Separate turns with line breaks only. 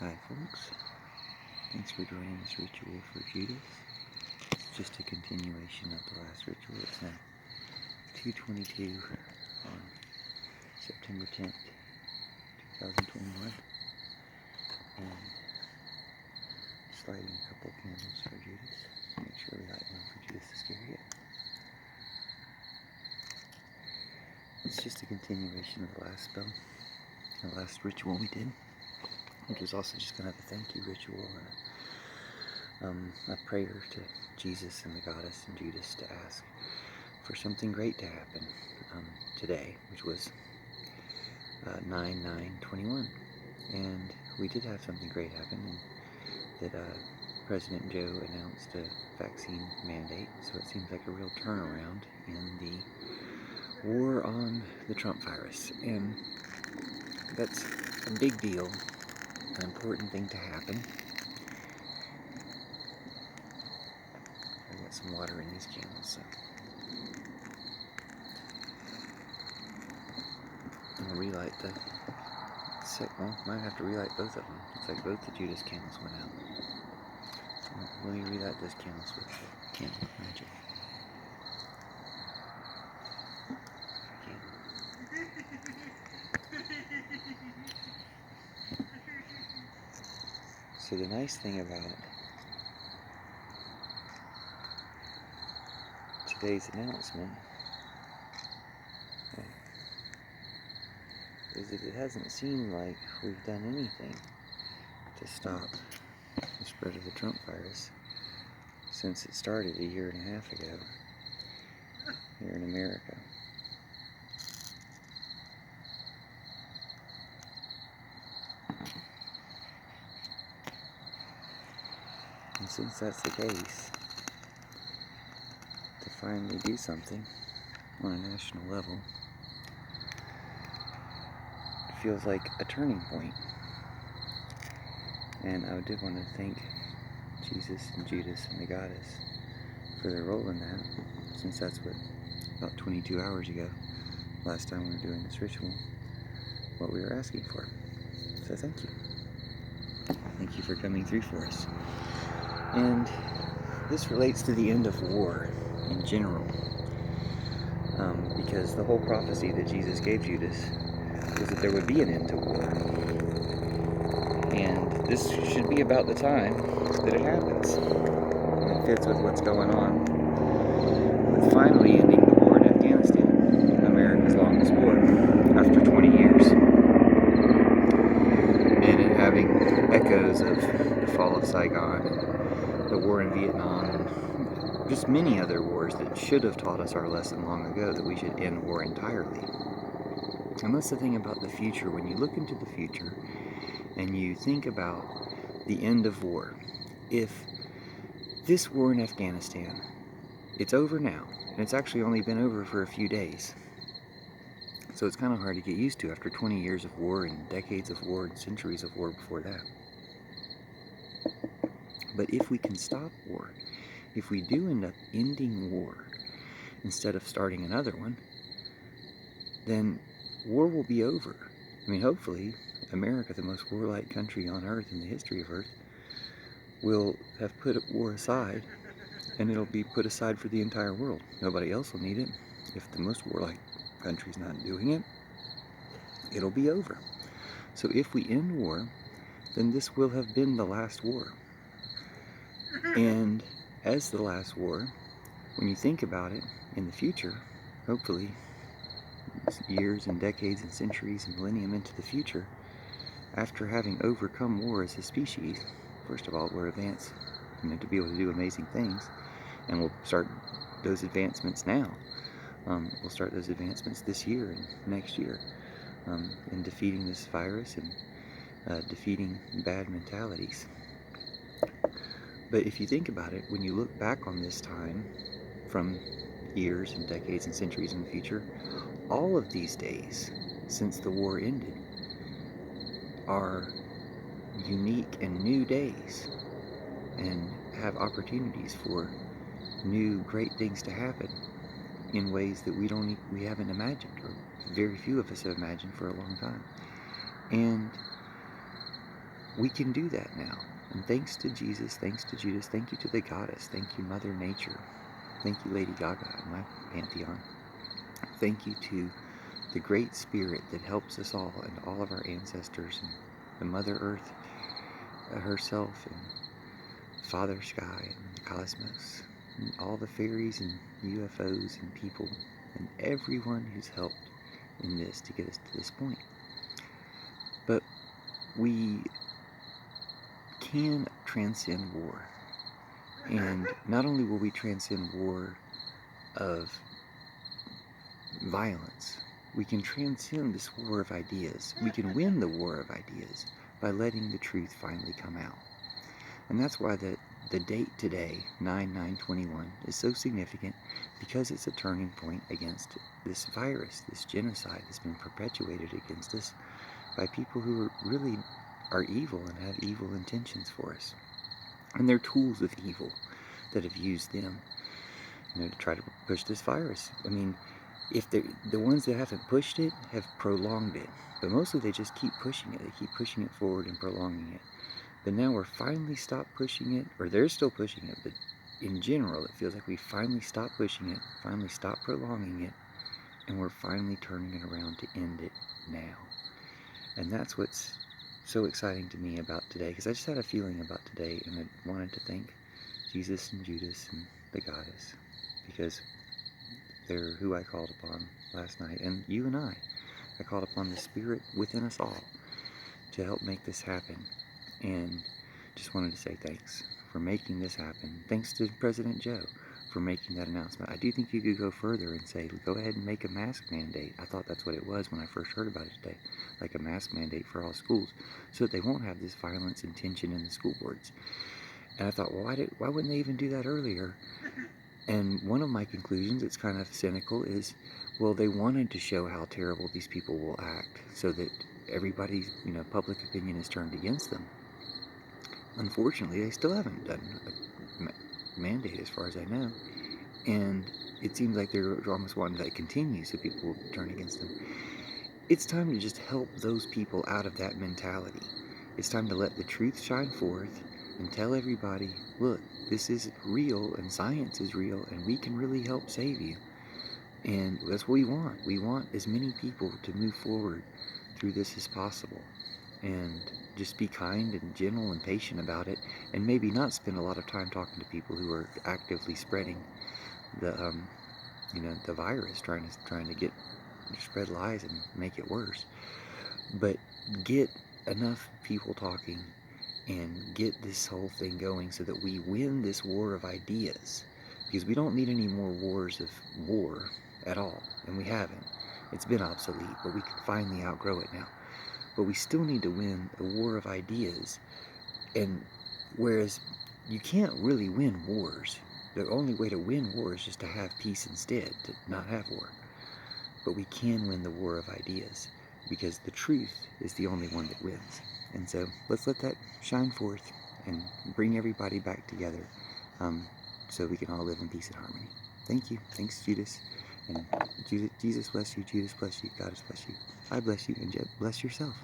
Hi folks, thanks for joining this ritual for Judas. It's just a continuation of the last ritual. It's now 2:22 on September 10th, 2021, and just lighting a couple candles for Judas. Make sure we light one for Judas Iscariot. It's just a continuation of the last spell, the last ritual we did, which was also just kind of a thank you ritual and a prayer to Jesus and the goddess and Judas to ask for something great to happen today, which was 9/9/21. And we did have something great happen, and that President Joe announced a vaccine mandate, so it seems like a real turnaround in the war on the Trump virus. And that's a big deal, an important thing to happen. I got some water in these candles, so I'm gonna relight the well, might have to relight both of them. Looks like both the Judas candles went out. So let me relight those candles with the candle magic. So the nice thing about today's announcement is that it hasn't seemed like we've done anything to stop the spread of the Trump virus since it started a year and a half ago here in America. And since that's the case, to finally do something on a national level feels like a turning point. And I did want to thank Jesus and Judas and the goddess for their role in that, since that's what, about 22 hours ago, last time we were doing this ritual, what we were asking for. So thank you. Thank you for coming through for us. And this relates to the end of war in general, because the whole prophecy that Jesus gave Judas was that there would be an end to war. And this should be about the time that it happens. It fits with what's going on with finally ending the war in Afghanistan, America's longest war, after 20 years. And it having echoes of the fall of Saigon, and the war in Vietnam, and just many other wars that should have taught us our lesson long ago, that we should end war entirely. And that's the thing about the future. When you look into the future and you think about the end of war, if this war in Afghanistan, it's over now, and it's actually only been over for a few days, so it's kind of hard to get used to after 20 years of war and decades of war and centuries of war before that. But if we can stop war, if we do end up ending war instead of starting another one, then war will be over. I mean, hopefully, America, the most warlike country on earth in the history of earth, will have put war aside, and it'll be put aside for the entire world. Nobody else will need it. If the most warlike country's not doing it, it'll be over. So if we end war, then this will have been the last war. And as the last war, when you think about it in the future, hopefully years and decades and centuries and millennium into the future, after having overcome war as a species, first of all, we're advanced to be able to do amazing things, and we'll start those advancements now. We'll start those advancements this year and next year in defeating this virus and defeating bad mentalities. But if you think about it, when you look back on this time from years and decades and centuries in the future, all of these days since the war ended are unique and new days, and have opportunities for new great things to happen in ways that we haven't imagined, or very few of us have imagined for a long time. And we can do that now. And thanks to Jesus, thanks to Judas, thank you to the goddess, thank you Mother Nature, thank you Lady Gaga in my pantheon, thank you to the Great Spirit that helps us all and all of our ancestors and the Mother Earth herself and Father Sky and the cosmos and all the fairies and UFOs and people and everyone who's helped in this to get us to this point. But we can transcend war. And not only will we transcend war of violence, we can transcend this war of ideas. We can win the war of ideas by letting the truth finally come out. And that's why the date today, 9/9/21, is so significant, because it's a turning point against this virus, this genocide that's been perpetuated against us by people who really are evil and have evil intentions for us. And they're tools of evil that have used them, to try to push this virus. I mean, if the ones that haven't pushed it have prolonged it, but mostly they just keep pushing it. They keep pushing it forward and prolonging it. But now we're finally stopped pushing it, or they're still pushing it, but in general it feels like we finally stopped pushing it, finally stopped prolonging it, and we're finally turning it around to end it now. And that's what's so exciting to me about today, because I just had a feeling about today, and I wanted to thank Jesus and Judas and the goddess, because they're who I called upon last night, and you and I called upon the Spirit within us all to help make this happen. And just wanted to say thanks for making this happen. Thanks to President Joe for making that announcement. I do think you could go further and say, go ahead and make a mask mandate. I thought that's what it was when I first heard about it today, like a mask mandate for all schools, so that they won't have this violence and tension in the school boards. And I thought, well, why wouldn't they even do that earlier? And one of my conclusions, it's kind of cynical, is, well, they wanted to show how terrible these people will act, so that everybody's, public opinion is turned against them. Unfortunately, they still haven't done a mandate as far as I know, and it seems like they're almost wanting that to continue so people will turn against them. It's time to just help those people out of that mentality. It's time to let the truth shine forth and tell everybody, look, this is real and science is real and we can really help save you. And that's what we want. We want as many people to move forward through this as possible. And just be kind and gentle and patient about it, and maybe not spend a lot of time talking to people who are actively spreading the the virus, trying to spread lies and make it worse. But get enough people talking and get this whole thing going so that we win this war of ideas, because we don't need any more wars of war at all, and we haven't. It's been obsolete, but we can finally outgrow it now. But we still need to win a war of ideas. And whereas you can't really win wars, the only way to win war is just to have peace instead, to not have war. But we can win the war of ideas, because the truth is the only one that wins. And so let's let that shine forth and bring everybody back together, so we can all live in peace and harmony. Thank you. Thanks, Judas. And Jesus bless you, Judas bless you, God bless you. I bless you, and bless yourself.